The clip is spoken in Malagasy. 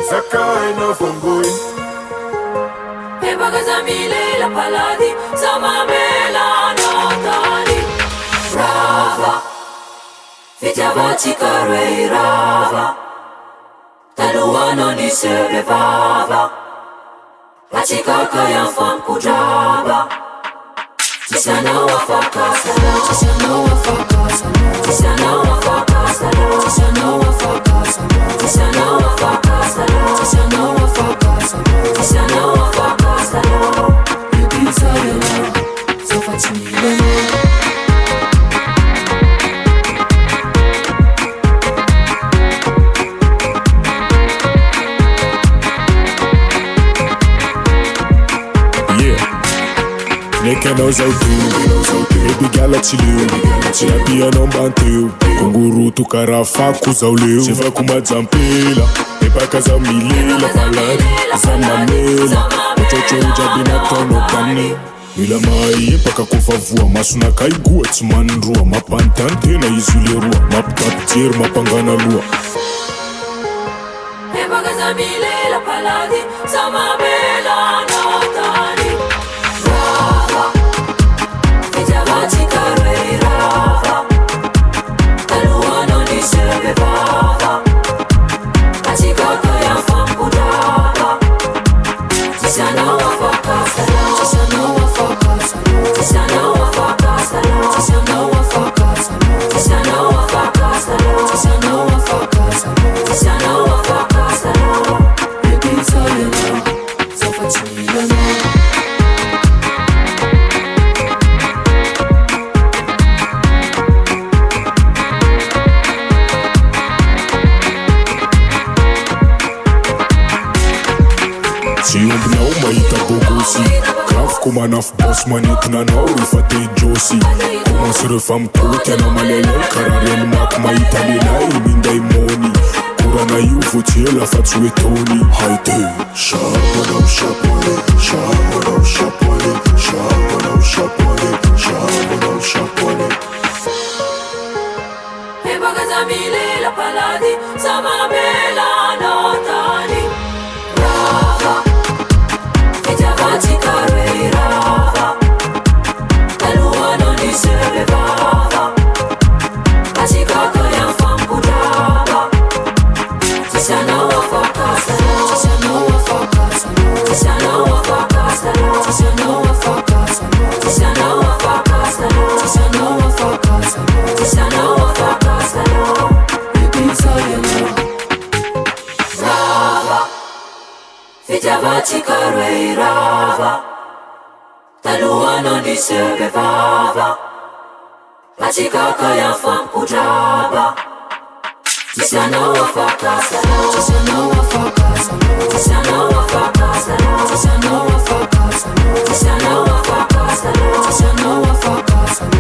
Zakai na fungui Ebaga zamile la paladi Zamamela natali Rava Fitavaci carvei rava Taluano ni sebe vava La chikaka ya fam kujaba Tisana wafaka sala Tisana wafaka sala Tisana wafaka sala Tisana wafaka sala Tisana wafaka sala Tisana wafaka sala Tisana wafaka sala Ibiza yana Zafatimile Neka nós ao teu, baby galaxy leu Tinha piano bateu, Kungurutu carafaco zauleu Você vai com uma zampela, vem pra casa milela Falari, zamamela, uchocho ujabina tono kane Mila mai paka kufavua, masuna kaigua Tsimanrua, mapantante na izulerua Mapaptier, mapangana lua Ebaga zamile la paladi Zamamela natali Rava Fitavaci carvei rava Taluano ni sebe vava La chikaka ya fam kujaba Tisana wafaka sala Tisana wafaka sala Tisana wafaka sala Tisana wafaka sala Tisana wafaka sala Tisana wafaka sala Tisana wafaka sala Ibiza yana Zafatimile Siombi na mahita bogosi Grave comme un boss manetona nao rehefa te josy Commence rehefa mitoty ana malailahy karaha reny mako mahita lehilahy minday mony Korana io vao tsy ela fa tsy hoe taony Haite Chaponao chaponé Chaponao chaponé Chaponao chaponé Chaponao chaponé Ebaga zamile la paladi Zamamela natali Rava Fitavaci carvei rava Taluano ni sebe vava La chikaka ya fam kujaba Tisana wafaka sala Tisana wafaka sala Tisana wafaka sala Tisana wafaka sala Tisana wafaka sala Tisana wafaka sala Tisana wafaka sala Ibiza yana Rava Fitavaci carvei rava Taluano ni sebe vava La chikaka ya fam kujaba Tisana wafaka sala Tisana wafaka sala Tisana wafaka sala Tisana wafaka sala Tisana wafaka sala Tisana wafaka sala